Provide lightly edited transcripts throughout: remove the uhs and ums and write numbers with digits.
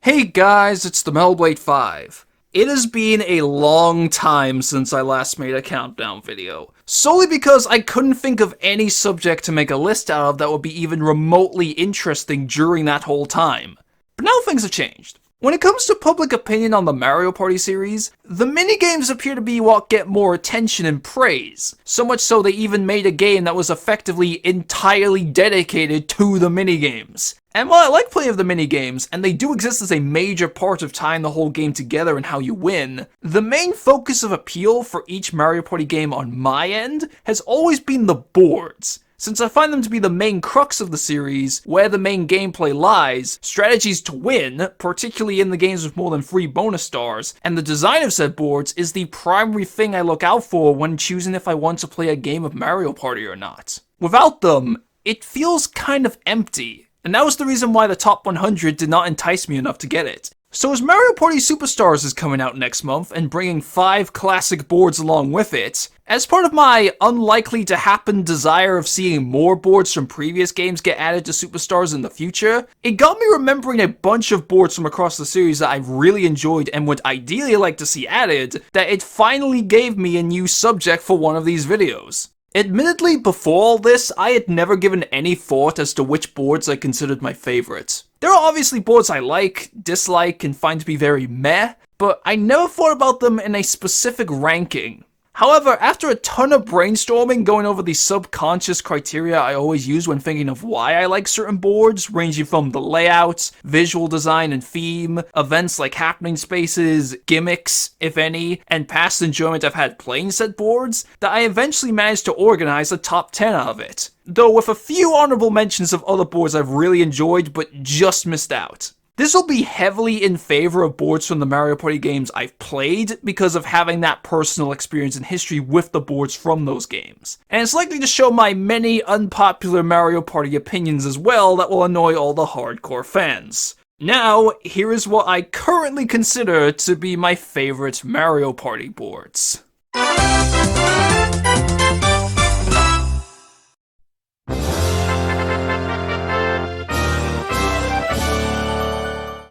Hey guys, it's the Melblade 5. It has been a long time since I last made a countdown video, solely because I couldn't think of any subject to make a list out of that would be even remotely interesting during that whole time. But now things have changed. When it comes to public opinion on the Mario Party series, the minigames appear to be what get more attention and praise, so much so they even made a game that was effectively entirely dedicated to the minigames. And while I like playing of the minigames, and they do exist as a major part of tying the whole game together and how you win, the main focus of appeal for each Mario Party game on my end has always been the boards. Since I find them to be the main crux of the series, where the main gameplay lies, strategies to win, particularly in the games with more than 3 bonus stars, and the design of said boards is the primary thing I look out for when choosing if I want to play a game of Mario Party or not. Without them, it feels kind of empty. And that was the reason why the top 100 did not entice me enough to get it. So as Mario Party Superstars is coming out next month and bringing 5 classic boards along with it, as part of my unlikely to happen desire of seeing more boards from previous games get added to Superstars in the future, it got me remembering a bunch of boards from across the series that I've really enjoyed and would ideally like to see added, that it finally gave me a new subject for one of these videos. Admittedly, before all this, I had never given any thought as to which boards I considered my favorites. There are obviously boards I like, dislike, and find to be very meh, but I never thought about them in a specific ranking. However, after a ton of brainstorming going over the subconscious criteria I always use when thinking of why I like certain boards, ranging from the layout, visual design and theme, events like happening spaces, gimmicks, if any, and past enjoyment I've had playing said boards, that I eventually managed to organize a top 10 out of it. Though with a few honorable mentions of other boards I've really enjoyed but just missed out. This will be heavily in favor of boards from the Mario Party games I've played because of having that personal experience and history with the boards from those games. And it's likely to show my many unpopular Mario Party opinions as well that will annoy all the hardcore fans. Now, here is what I currently consider to be my favorite Mario Party boards.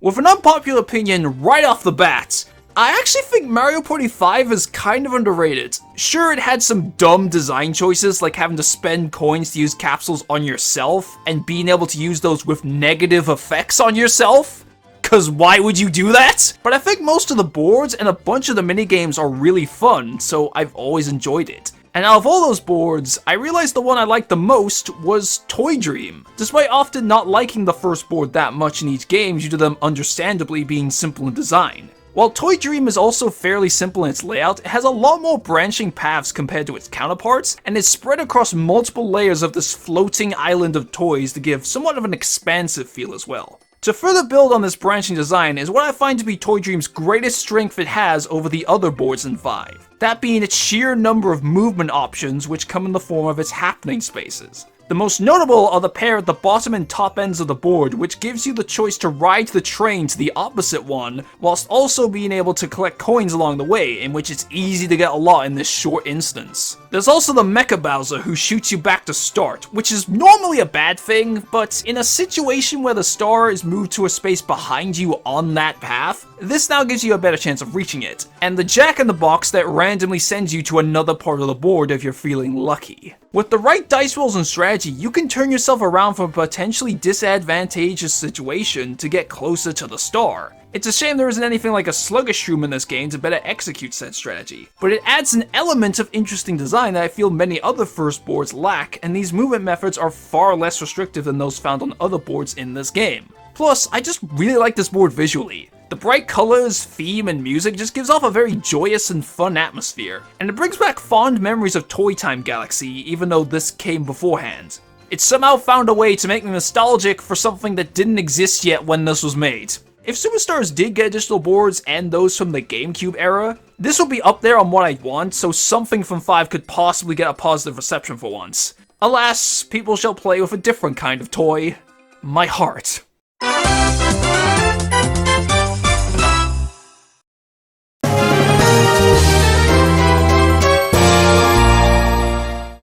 With an unpopular opinion right off the bat, I actually think Mario Party 5 is kind of underrated. Sure, it had some dumb design choices like having to spend coins to use capsules on yourself and being able to use those with negative effects on yourself. Cause why would you do that? But I think most of the boards and a bunch of the minigames are really fun, so I've always enjoyed it. And out of all those boards, I realized the one I liked the most was Toy Dream, despite often not liking the first board that much in each game due to them understandably being simple in design. While Toy Dream is also fairly simple in its layout, it has a lot more branching paths compared to its counterparts, and is spread across multiple layers of this floating island of toys to give somewhat of an expansive feel as well. To further build on this branching design is what I find to be Toy Dream's greatest strength it has over the other boards in 5. That being its sheer number of movement options which come in the form of its happening spaces. The most notable are the pair at the bottom and top ends of the board, which gives you the choice to ride the train to the opposite one, whilst also being able to collect coins along the way, in which it's easy to get a lot in this short instance. There's also the Mecha Bowser who shoots you back to start, which is normally a bad thing, but in a situation where the star is moved to a space behind you on that path, this now gives you a better chance of reaching it. And the Jack-in-the-Box that randomly sends you to another part of the board if you're feeling lucky. With the right dice rolls and strategy, you can turn yourself around from a potentially disadvantageous situation to get closer to the star. It's a shame there isn't anything like a sluggish room in this game to better execute said strategy, but it adds an element of interesting design that I feel many other first boards lack, and these movement methods are far less restrictive than those found on other boards in this game. Plus, I just really like this board visually. The bright colors, theme, and music just gives off a very joyous and fun atmosphere, and it brings back fond memories of Toy Time Galaxy, even though this came beforehand. It somehow found a way to make me nostalgic for something that didn't exist yet when this was made. If Superstars did get additional boards and those from the GameCube era, this would be up there on what I'd want, so something from 5 could possibly get a positive reception for once. Alas, people shall play with a different kind of toy. My heart.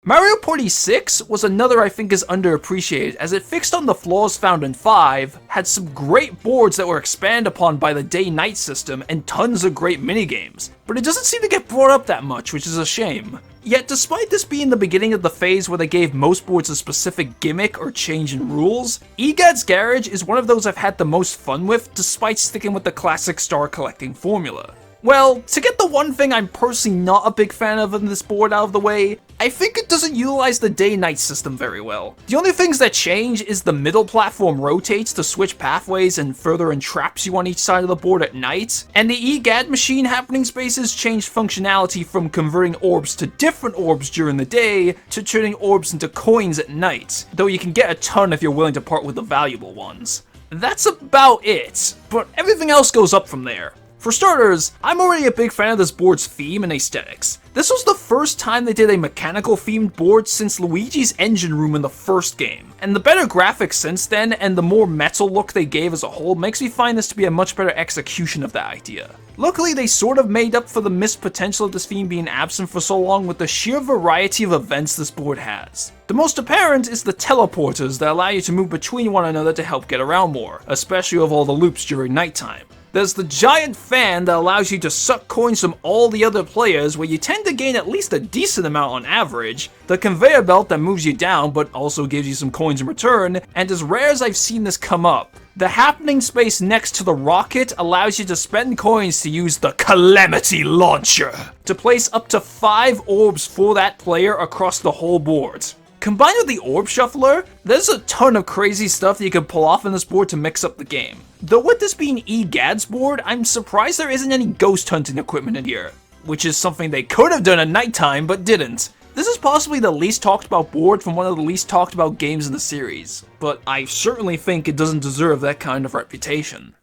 Mario Party 6 was another I think is underappreciated, as it fixed on the flaws found in 5, had some great boards that were expanded upon by the day-night system, and tons of great minigames. But it doesn't seem to get brought up that much, which is a shame. Yet despite this being the beginning of the phase where they gave most boards a specific gimmick or change in rules, Gadd's Garage is one of those I've had the most fun with, despite sticking with the classic star collecting formula. Well, to get the one thing I'm personally not a big fan of in this board out of the way, I think it doesn't utilize the day-night system very well. The only things that change is the middle platform rotates to switch pathways and further entraps you on each side of the board at night, and the Gadd machine happening spaces change functionality from converting orbs to different orbs during the day to turning orbs into coins at night, though you can get a ton if you're willing to part with the valuable ones. That's about it, but everything else goes up from there. For starters, I'm already a big fan of this board's theme and aesthetics. This was the first time they did a mechanical themed board since Luigi's engine room in the first game, and the better graphics since then and the more metal look they gave as a whole makes me find this to be a much better execution of that idea. Luckily, they sort of made up for the missed potential of this theme being absent for so long with the sheer variety of events this board has. The most apparent is the teleporters that allow you to move between one another to help get around more, especially with all the loops during nighttime. There's the giant fan that allows you to suck coins from all the other players, where you tend to gain at least a decent amount on average, the conveyor belt that moves you down but also gives you some coins in return, and as rare as I've seen this come up, the happening space next to the rocket allows you to spend coins to use the Calamity Launcher to place up to 5 orbs for that player across the whole board. Combined with the Orb Shuffler, there's a ton of crazy stuff that you can pull off in this board to mix up the game. Though with this being Gadd's board, I'm surprised there isn't any ghost hunting equipment in here, which is something they could have done at nighttime but didn't. This is possibly the least talked about board from one of the least talked about games in the series, but I certainly think it doesn't deserve that kind of reputation.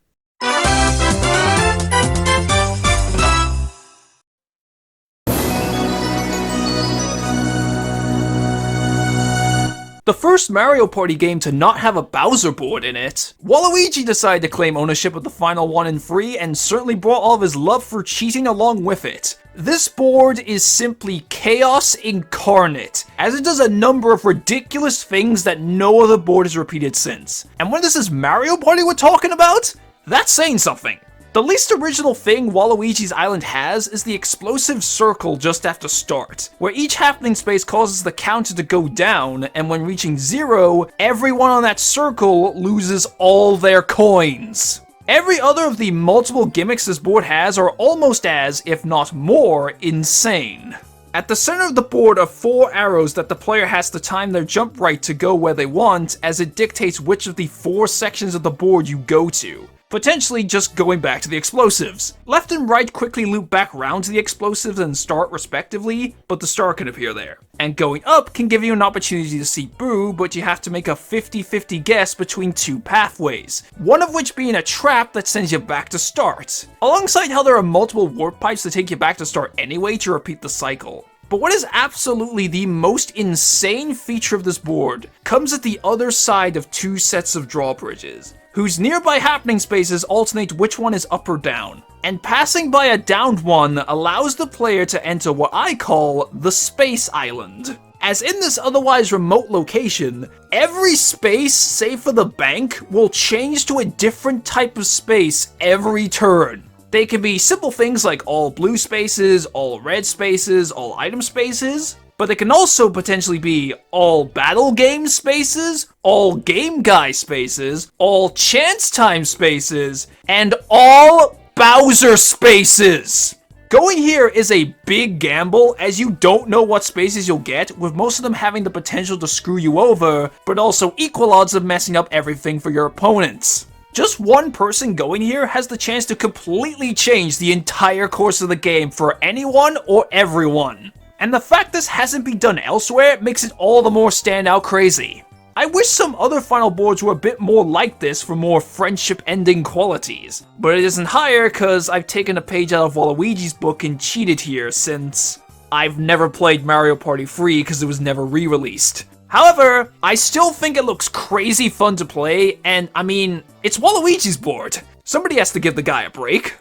The first Mario Party game to not have a Bowser board in it, Waluigi decided to claim ownership of the final one in 3 and certainly brought all of his love for cheating along with it. This board is simply chaos incarnate, as it does a number of ridiculous things that no other board has repeated since. And when this is Mario Party we're talking about, that's saying something. The least original thing Waluigi's Island has is the explosive circle just after start, where each happening space causes the counter to go down, and when reaching 0, everyone on that circle loses all their coins. Every other of the multiple gimmicks this board has are almost as, if not more, insane. At the center of the board are 4 arrows that the player has to time their jump right to go where they want, as it dictates which of the 4 sections of the board you go to. Potentially just going back to the explosives. Left and right quickly loop back round to the explosives and start respectively, but the star can appear there. And going up can give you an opportunity to see Boo, but you have to make a 50-50 guess between 2 pathways, one of which being a trap that sends you back to start. Alongside how there are multiple warp pipes that take you back to start anyway to repeat the cycle. But what is absolutely the most insane feature of this board comes at the other side of 2 sets of drawbridges, whose nearby happening spaces alternate which one is up or down. And passing by a downed one allows the player to enter what I call the Space Island. As in this otherwise remote location, every space, save for the bank, will change to a different type of space every turn. They can be simple things like all blue spaces, all red spaces, all item spaces, but they can also potentially be all battle game spaces, all game guy spaces, all chance time spaces, and all Bowser spaces. Going here is a big gamble, as you don't know what spaces you'll get, with most of them having the potential to screw you over, but also equal odds of messing up everything for your opponents. Just one person going here has the chance to completely change the entire course of the game for anyone or everyone. And the fact this hasn't been done elsewhere makes it all the more standout crazy. I wish some other final boards were a bit more like this for more friendship-ending qualities, but it isn't higher because I've taken a page out of Waluigi's book and cheated here, since I've never played Mario Party 3 because it was never re-released. However, I still think it looks crazy fun to play, and I mean, it's Waluigi's board. Somebody has to give the guy a break.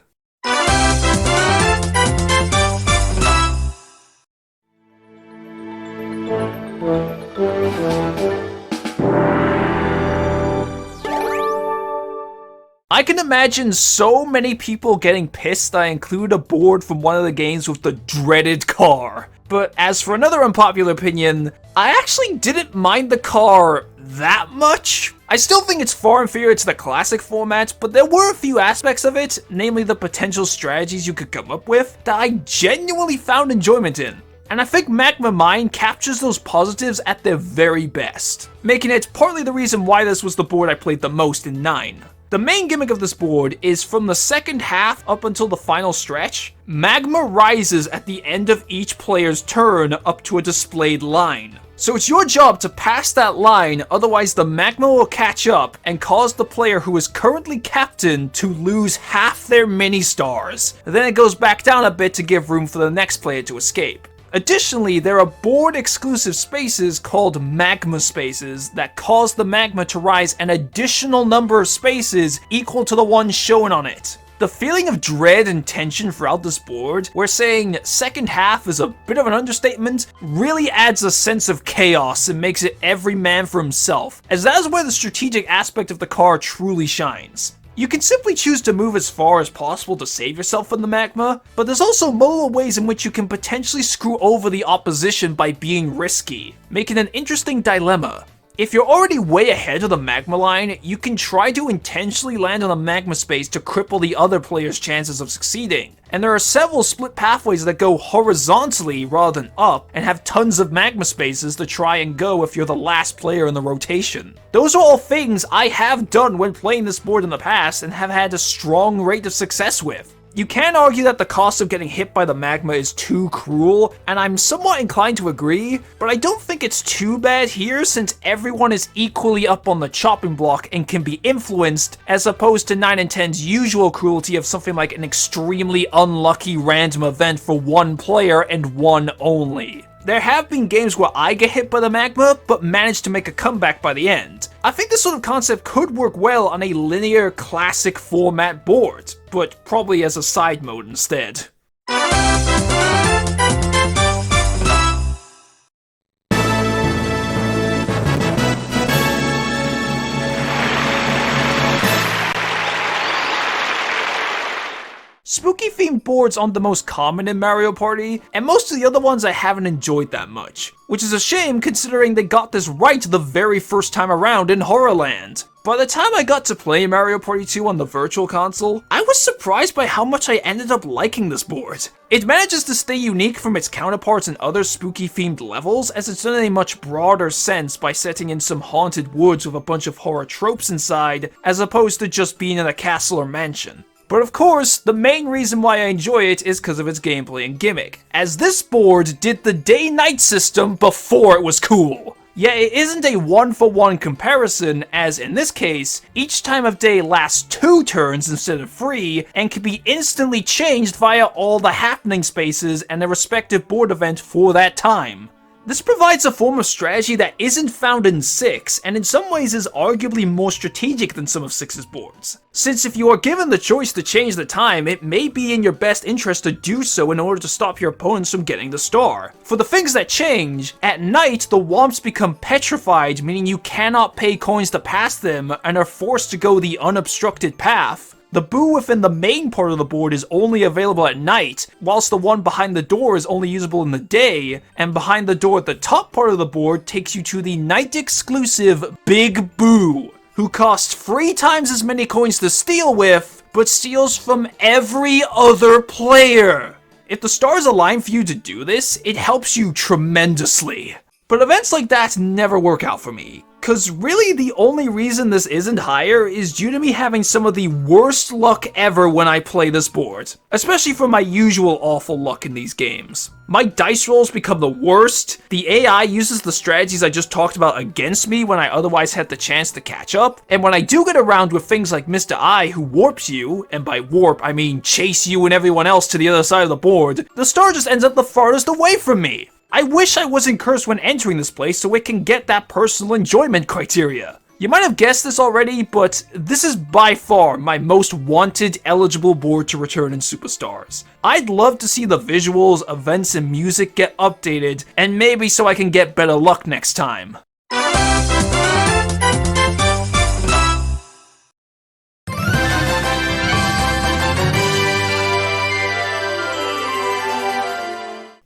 can imagine so many people getting pissed that I included a board from one of the games with the dreaded car. But as for another unpopular opinion, I actually didn't mind the car that much. I still think it's far inferior to the classic format, but there were a few aspects of it, namely the potential strategies you could come up with, that I genuinely found enjoyment in. And I think Magma Mine captures those positives at their very best, making it partly the reason why this was the board I played the most in 9. The main gimmick of this board is from the second half up until the final stretch, magma rises at the end of each player's turn up to a displayed line. So it's your job to pass that line, otherwise the magma will catch up and cause the player who is currently captain to lose half their mini stars. Then it goes back down a bit to give room for the next player to escape. Additionally, there are board-exclusive spaces called magma spaces that cause the magma to rise an additional number of spaces equal to the one shown on it. The feeling of dread and tension throughout this board, where saying second half is a bit of an understatement, really adds a sense of chaos and makes it every man for himself, as that is where the strategic aspect of the car truly shines. You can simply choose to move as far as possible to save yourself from the magma, but there's also multiple ways in which you can potentially screw over the opposition by being risky, making an interesting dilemma. If you're already way ahead of the magma line, you can try to intentionally land on a magma space to cripple the other player's chances of succeeding. And there are several split pathways that go horizontally rather than up, and have tons of magma spaces to try and go if you're the last player in the rotation. Those are all things I have done when playing this board in the past and have had a strong rate of success with. You can argue that the cost of getting hit by the magma is too cruel, and I'm somewhat inclined to agree, but I don't think it's too bad here since everyone is equally up on the chopping block and can be influenced, as opposed to 9 and 10's usual cruelty of something like an extremely unlucky random event for one player and one only. There have been games where I get hit by the magma, but manage to make a comeback by the end. I think this sort of concept could work well on a linear classic format board, but probably as a side mode instead. Spooky themed boards aren't the most common in Mario Party, and most of the other ones I haven't enjoyed that much, which is a shame considering they got this right the very first time around in Horrorland. By the time I got to play Mario Party 2 on the Virtual Console, I was surprised by how much I ended up liking this board. It manages to stay unique from its counterparts in other spooky themed levels, as it's done in a much broader sense by setting in some haunted woods with a bunch of horror tropes inside, as opposed to just being in a castle or mansion. But of course, the main reason why I enjoy it is because of its gameplay and gimmick, as this board did the day-night system before it was cool. Yet it isn't a one-for-one comparison, as in this case, each time of day lasts 2 turns instead of 3, and can be instantly changed via all the happening spaces and their respective board event for that time. This provides a form of strategy that isn't found in 6, and in some ways is arguably more strategic than some of 6's boards. Since if you are given the choice to change the time, it may be in your best interest to do so in order to stop your opponents from getting the star. For the things that change, at night the womps become petrified, meaning you cannot pay coins to pass them and are forced to go the unobstructed path. The boo within the main part of the board is only available at night, whilst the one behind the door is only usable in the day, and behind the door at the top part of the board takes you to the night-exclusive Big Boo, who costs 3 times as many coins to steal with, but steals from every other player. If the stars align for you to do this, it helps you tremendously. But events like that never work out for me. Cause really the only reason this isn't higher is due to me having some of the worst luck ever when I play this board. Especially for my usual awful luck in these games. My dice rolls become the worst, the AI uses the strategies I just talked about against me when I otherwise had the chance to catch up, and when I do get around with things like Mr. I who warps you, and by warp I mean chase you and everyone else to the other side of the board, the star just ends up the farthest away from me. I wish I wasn't cursed when entering this place so it can get that personal enjoyment criteria. You might have guessed this already, but this is by far my most wanted eligible board to return in Superstars. I'd love to see the visuals, events, and music get updated, and maybe so I can get better luck next time.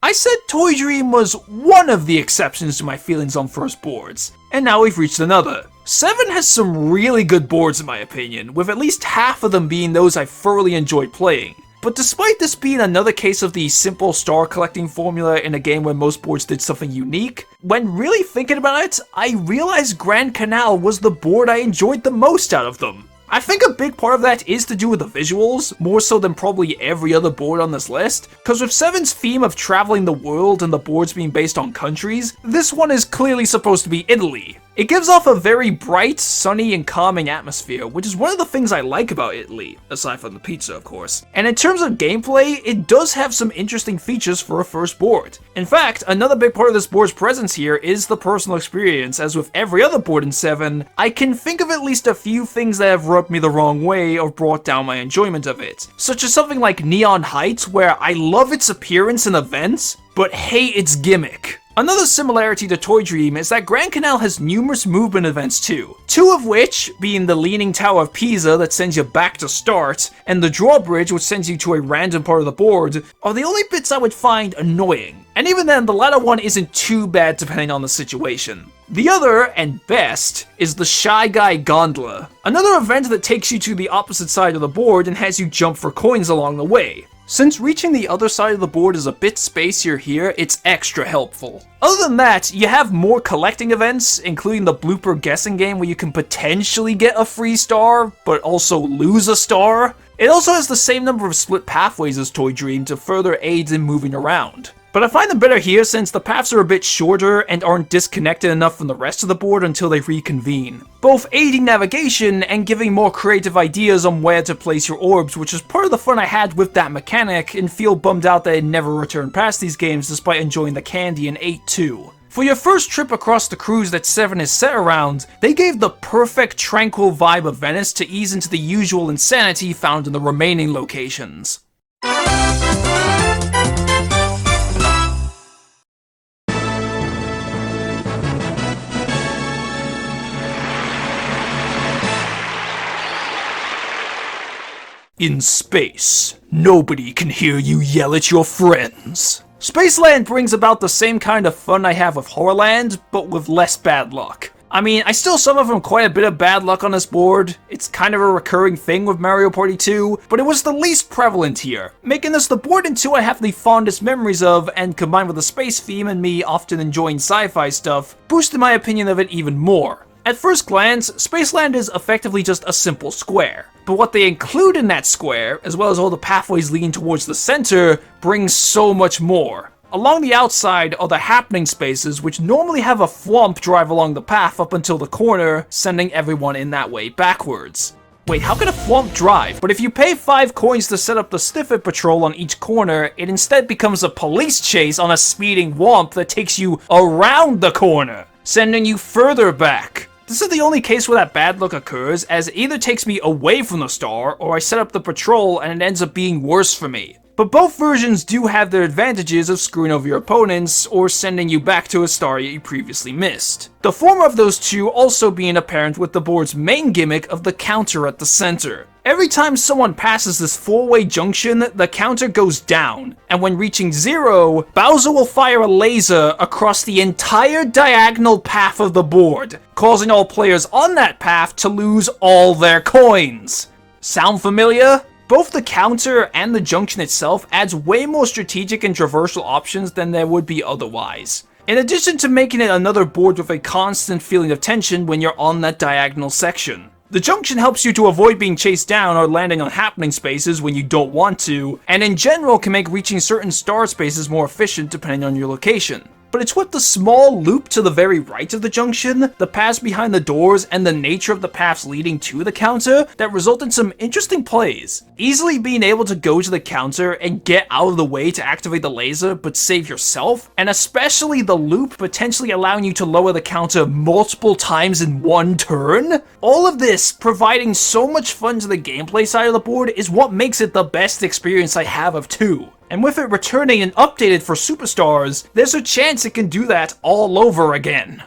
I said Toy Dream was one of the exceptions to my feelings on first boards, and now we've reached another. 7 has some really good boards in my opinion, with at least half of them being those I thoroughly enjoyed playing. But despite this being another case of the simple star collecting formula in a game where most boards did something unique, when really thinking about it, I realized Grand Canal was the board I enjoyed the most out of them. I think a big part of that is to do with the visuals, more so than probably every other board on this list, because with 7's theme of traveling the world and the boards being based on countries, this one is clearly supposed to be Italy. It gives off a very bright, sunny, and calming atmosphere, which is one of the things I like about Italy, aside from the pizza of course. And in terms of gameplay, it does have some interesting features for a first board. In fact, another big part of this board's presence here is the personal experience, as with every other board in 7, I can think of at least a few things that have rubbed me the wrong way or brought down my enjoyment of it. Such as something like Neon Heights, where I love its appearance and events, but hate its gimmick. Another similarity to Toy Dream is that Grand Canal has numerous movement events too, 2 of which being the Leaning Tower of Pisa that sends you back to start, and the Drawbridge which sends you to a random part of the board, are the only bits I would find annoying. And even then, the latter one isn't too bad depending on the situation. The other, and best, is the Shy Guy Gondola, another event that takes you to the opposite side of the board and has you jump for coins along the way. Since reaching the other side of the board is a bit spacier here, it's extra helpful. Other than that, you have more collecting events, including the blooper guessing game where you can potentially get a free star, but also lose a star. It also has the same number of split pathways as Toy Dream to further aid in moving around. But I find them better here since the paths are a bit shorter and aren't disconnected enough from the rest of the board until they reconvene, both aiding navigation and giving more creative ideas on where to place your orbs, which is part of the fun I had with that mechanic and feel bummed out that I never returned past these games despite enjoying the candy in 8 too. For your first trip across the cruise that 7 is set around, they gave the perfect tranquil vibe of Venice to ease into the usual insanity found in the remaining locations. In space, nobody can hear you yell at your friends. Spaceland brings about the same kind of fun I have with Horrorland, but with less bad luck. I mean, I still suffer from quite a bit of bad luck on this board. It's kind of a recurring thing with Mario Party 2, but it was the least prevalent here, making this the board in 2 I have the fondest memories of, and combined with the space theme and me often enjoying sci-fi stuff, boosted my opinion of it even more. At first glance, Spaceland is effectively just a simple square, but what they include in that square, as well as all the pathways leading towards the center, brings so much more. Along the outside are the happening spaces, which normally have a thwomp drive along the path up until the corner, sending everyone in that way backwards. Wait, how can a thwomp drive? But if you pay 5 coins to set up the Sniffet Patrol on each corner, it instead becomes a police chase on a speeding womp that takes you around the corner, sending you further back. This is the only case where that bad luck occurs, as it either takes me away from the star, or I set up the patrol and it ends up being worse for me. But both versions do have their advantages of screwing over your opponents, or sending you back to a star you previously missed. The former of those two also being apparent with the board's main gimmick of the counter at the center. Every time someone passes this 4-way junction, the counter goes down, and when reaching 0, Bowser will fire a laser across the entire diagonal path of the board, causing all players on that path to lose all their coins. Sound familiar? Both the counter and the junction itself adds way more strategic and traversal options than there would be otherwise, in addition to making it another board with a constant feeling of tension when you're on that diagonal section. The junction helps you to avoid being chased down or landing on happening spaces when you don't want to, and in general can make reaching certain star spaces more efficient depending on your location. But it's with the small loop to the very right of the junction, the paths behind the doors, and the nature of the paths leading to the counter that result in some interesting plays. Easily being able to go to the counter and get out of the way to activate the laser but save yourself, and especially the loop potentially allowing you to lower the counter multiple times in one turn. All of this providing so much fun to the gameplay side of the board is what makes it the best experience I have of 2. And with it returning and updated for Superstars, there's a chance it can do that all over again.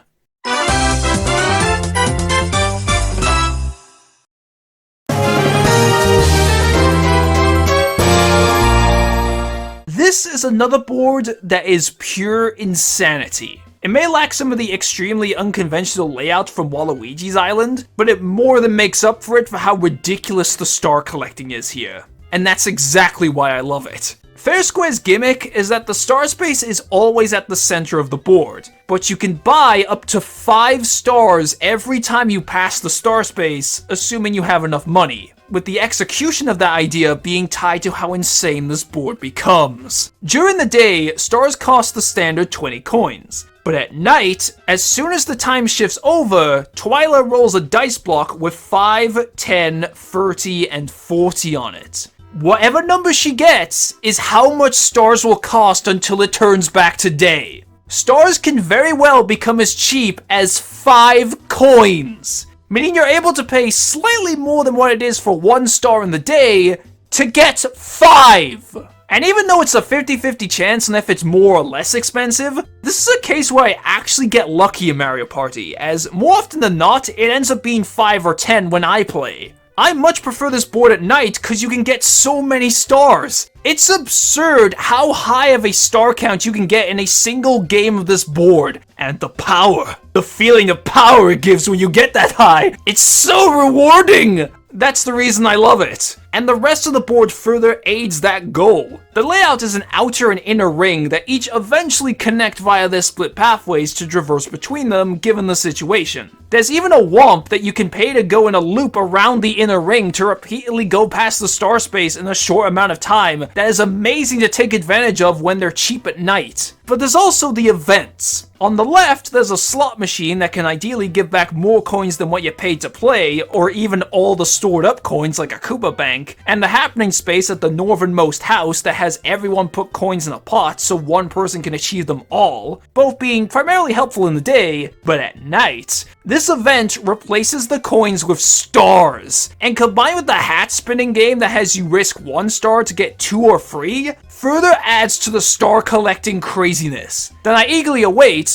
This This is another board that is pure insanity. It may lack some of the extremely unconventional layout from Waluigi's island, but it more than makes up for it for how ridiculous the star collecting is here. And that's exactly why I love it. Fair Square's gimmick is that the star space is always at the center of the board, but you can buy up to 5 stars every time you pass the star space, assuming you have enough money, with the execution of that idea being tied to how insane this board becomes. During the day, stars cost the standard 20 coins, but at night, as soon as the time shifts over, Twyla rolls a dice block with 5, 10, 30, and 40 on it. Whatever number she gets is how much stars will cost until it turns back to day. Stars can very well become as cheap as 5 coins, meaning you're able to pay slightly more than what it is for 1 star in the day to get 5! And even though it's a 50-50 chance on if it's more or less expensive, this is a case where I actually get lucky in Mario Party, as more often than not, it ends up being 5 or 10 when I play. I much prefer this board at night because you can get so many stars. It's absurd how high of a star count you can get in a single game of this board. And the power, the feeling of power it gives when you get that high, it's so rewarding! That's the reason I love it. And the rest of the board further aids that goal. The layout is an outer and inner ring that each eventually connect via their split pathways to traverse between them given the situation. There's even a womp that you can pay to go in a loop around the inner ring to repeatedly go past the star space in a short amount of time that is amazing to take advantage of when they're cheap at night. But there's also the events. On the left, there's a slot machine that can ideally give back more coins than what you paid to play, or even all the stored up coins like a Koopa bank, and the happening space at the northernmost house that has everyone put coins in a pot so one person can achieve them all, both being primarily helpful in the day, but at night, this event replaces the coins with stars, and combined with the hat spinning game that has you risk 1 star to get 2 or free, further adds to the star collecting craziness that I eagerly await.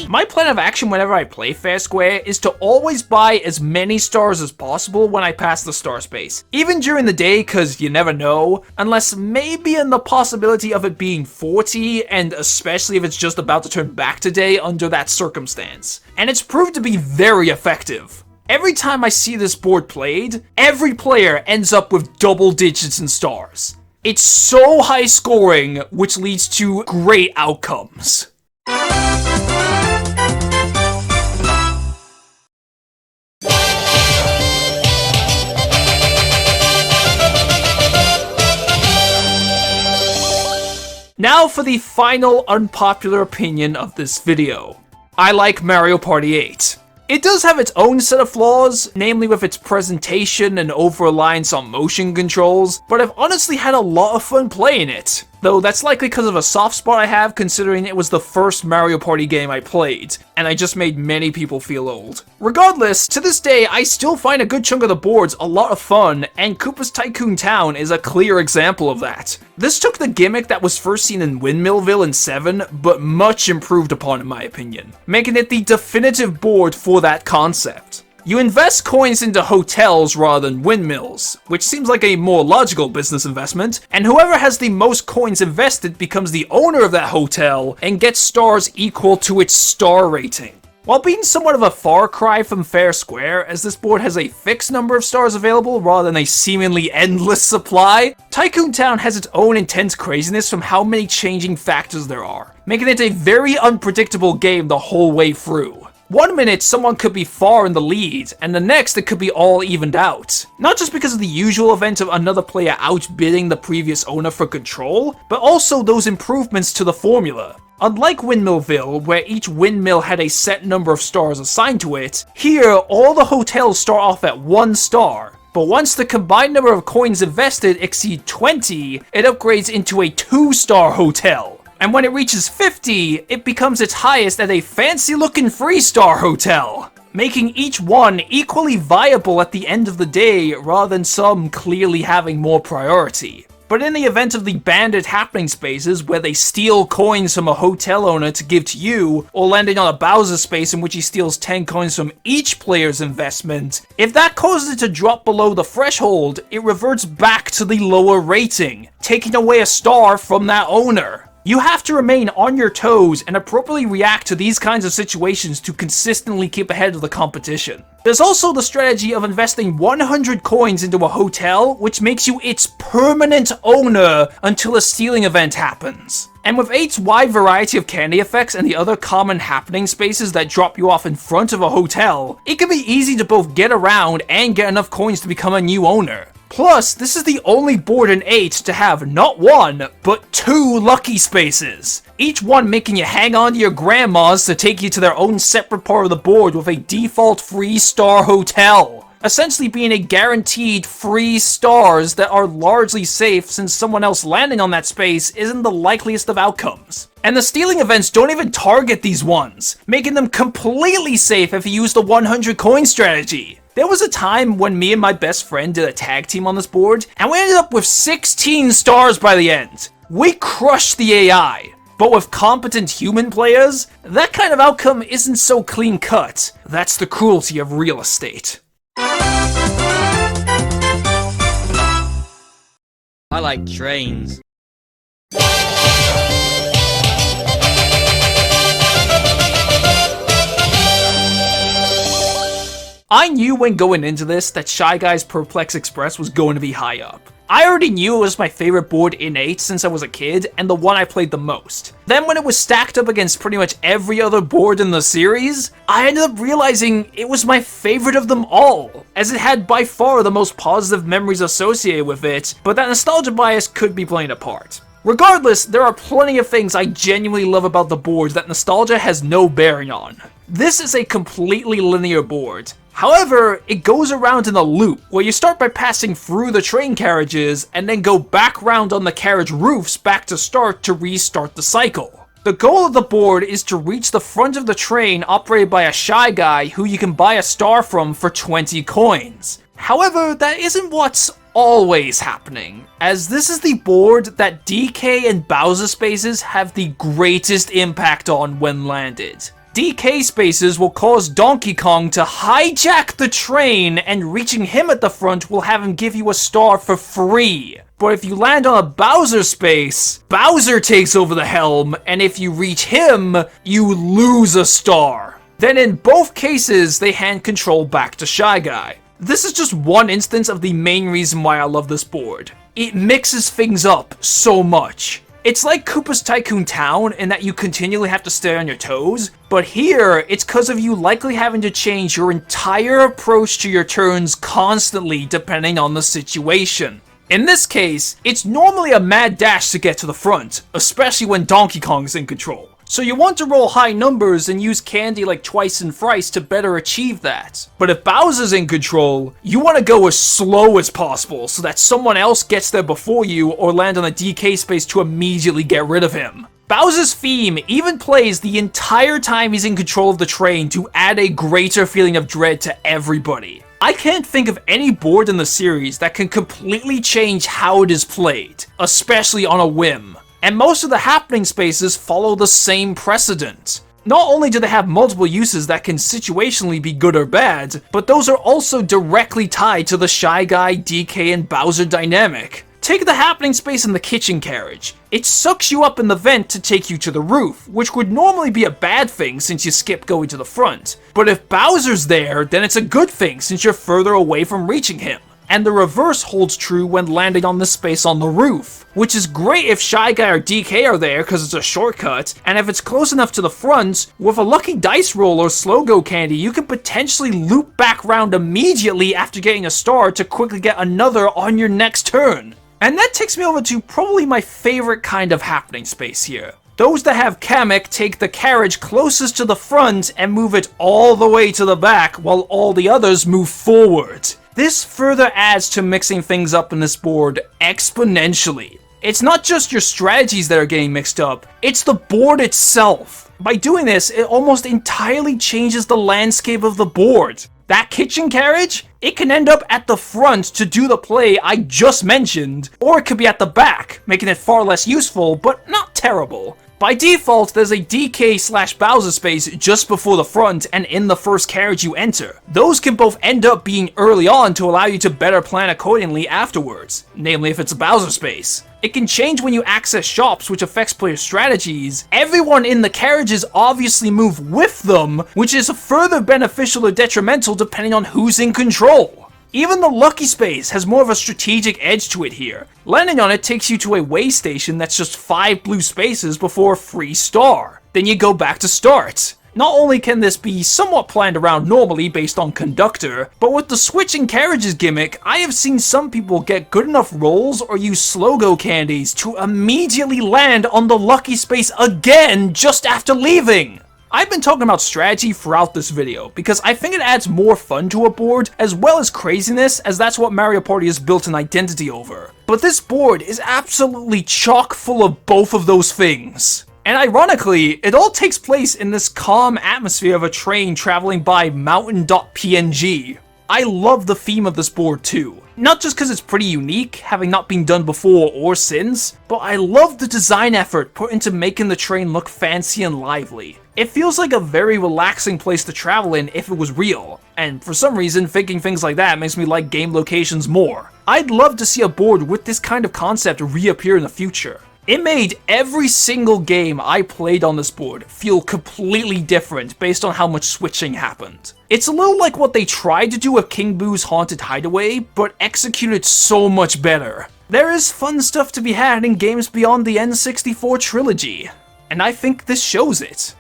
My plan of action whenever I play Fair Square is to always buy as many stars as possible when I pass the star space. Even during the day, cause you never know, unless maybe in the possibility of it being 40, and especially if it's just about to turn back to day under that circumstance. And it's proved to be very effective. Every time I see this board played, every player ends up with double digits in stars. It's so high scoring, which leads to great outcomes. Now for the final unpopular opinion of this video. I like Mario Party 8. It does have its own set of flaws, namely with its presentation and over-reliance on motion controls, but I've honestly had a lot of fun playing it. Though that's likely because of a soft spot I have considering it was the first Mario Party game I played, and I just made many people feel old. Regardless, to this day I still find a good chunk of the boards a lot of fun, and Koopa's Tycoon Town is a clear example of that. This took the gimmick that was first seen in Windmillville in 7, but much improved upon in my opinion, making it the definitive board for that concept. You invest coins into hotels rather than windmills, which seems like a more logical business investment, and whoever has the most coins invested becomes the owner of that hotel and gets stars equal to its star rating. While being somewhat of a far cry from Fair Square, as this board has a fixed number of stars available rather than a seemingly endless supply, Tycoon Town has its own intense craziness from how many changing factors there are, making it a very unpredictable game the whole way through. One minute, someone could be far in the lead, and the next, it could be all evened out. Not just because of the usual event of another player outbidding the previous owner for control, but also those improvements to the formula. Unlike Windmillville, where each windmill had a set number of stars assigned to it, here, all the hotels start off at 1 star. But once the combined number of coins invested exceed 20, it upgrades into a 2-star hotel. And when it reaches 50, it becomes its highest at a fancy-looking 3-star hotel, making each one equally viable at the end of the day rather than some clearly having more priority. But in the event of the bandit happening spaces, where they steal coins from a hotel owner to give to you, or landing on a Bowser space in which he steals 10 coins from each player's investment, if that causes it to drop below the threshold, it reverts back to the lower rating, taking away a star from that owner. You have to remain on your toes and appropriately react to these kinds of situations to consistently keep ahead of the competition. There's also the strategy of investing 100 coins into a hotel, which makes you its permanent owner until a stealing event happens. And with 8's wide variety of candy effects and the other common happening spaces that drop you off in front of a hotel, it can be easy to both get around and get enough coins to become a new owner. Plus, this is the only board in 8 to have not 1, but 2 lucky spaces, each one making you hang on to your grandmas to take you to their own separate part of the board with a default free star hotel, essentially being a guaranteed free stars that are largely safe since someone else landing on that space isn't the likeliest of outcomes. And the stealing events don't even target these ones, making them completely safe if you use the 100 coin strategy. There was a time when me and my best friend did a tag team on this board, and we ended up with 16 stars by the end. We crushed the AI, but with competent human players, that kind of outcome isn't so clean cut. That's the cruelty of real estate. I like trains. I knew when going into this that Shy Guy's Perplex Express was going to be high up. I already knew it was my favorite board in 8 since I was a kid, and the one I played the most. Then when it was stacked up against pretty much every other board in the series, I ended up realizing it was my favorite of them all, as it had by far the most positive memories associated with it, but that nostalgia bias could be playing a part. Regardless, there are plenty of things I genuinely love about the board that nostalgia has no bearing on. This is a completely linear board. However, it goes around in a loop, where you start by passing through the train carriages, and then go back round on the carriage roofs back to start to restart the cycle. The goal of the board is to reach the front of the train operated by a Shy Guy who you can buy a star from for 20 coins. However, that isn't what's always happening, as this is the board that DK and Bowser spaces have the greatest impact on when landed. DK spaces will cause Donkey Kong to hijack the train, and reaching him at the front will have him give you a star for free. But if you land on a Bowser space, Bowser takes over the helm, and if you reach him, you lose a star. Then in both cases, they hand control back to Shy Guy. This is just one instance of the main reason why I love this board. It mixes things up so much. It's like Koopa's Tycoon Town in that you continually have to stay on your toes, but here, it's because of you likely having to change your entire approach to your turns constantly depending on the situation. In this case, it's normally a mad dash to get to the front, especially when Donkey Kong's in control. So you want to roll high numbers and use candy like Twice and Thrice to better achieve that. But if Bowser's in control, you want to go as slow as possible so that someone else gets there before you or land on a DK space to immediately get rid of him. Bowser's theme even plays the entire time he's in control of the train to add a greater feeling of dread to everybody. I can't think of any board in the series that can completely change how it is played, especially on a whim. And most of the happening spaces follow the same precedent. Not only do they have multiple uses that can situationally be good or bad, but those are also directly tied to the Shy Guy, DK, and Bowser dynamic. Take the happening space in the kitchen carriage. It sucks you up in the vent to take you to the roof, which would normally be a bad thing since you skip going to the front. But if Bowser's there, then it's a good thing since you're further away from reaching him. And the reverse holds true when landing on the space on the roof, which is great if Shy Guy or DK are there because it's a shortcut, and if it's close enough to the front, with a lucky dice roll or slow go candy, you can potentially loop back round immediately after getting a star to quickly get another on your next turn. And that takes me over to probably my favorite kind of happening space here. Those that have Kamek take the carriage closest to the front and move it all the way to the back while all the others move forward. This further adds to mixing things up in this board exponentially. It's not just your strategies that are getting mixed up, it's the board itself. By doing this, it almost entirely changes the landscape of the board. That kitchen carriage? It can end up at the front to do the play I just mentioned, or it could be at the back, making it far less useful, but not terrible. By default, there's a DK/Bowser space just before the front and in the first carriage you enter. Those can both end up being early on to allow you to better plan accordingly afterwards, namely if it's a Bowser space. It can change when you access shops, which affects player strategies. Everyone in the carriages obviously move with them, which is further beneficial or detrimental depending on who's in control. Even the lucky space has more of a strategic edge to it here. Landing on it takes you to a way station that's just 5 blue spaces before a free star. Then you go back to start. Not only can this be somewhat planned around normally based on conductor, but with the switching carriages gimmick, I have seen some people get good enough rolls or use slow-go candies to immediately land on the lucky space again just after leaving. I've been talking about strategy throughout this video, because I think it adds more fun to a board, as well as craziness, as that's what Mario Party has built an identity over. But this board is absolutely chock full of both of those things. And ironically, it all takes place in this calm atmosphere of a train traveling by mountain.png. I love the theme of this board too. Not just because it's pretty unique, having not been done before or since, but I love the design effort put into making the train look fancy and lively. It feels like a very relaxing place to travel in if it was real, and for some reason thinking things like that makes me like game locations more. I'd love to see a board with this kind of concept reappear in the future. It made every single game I played on this board feel completely different based on how much switching happened. It's a little like what they tried to do with King Boo's Haunted Hideaway, but executed so much better. There is fun stuff to be had in games beyond the N64 trilogy, and I think this shows it.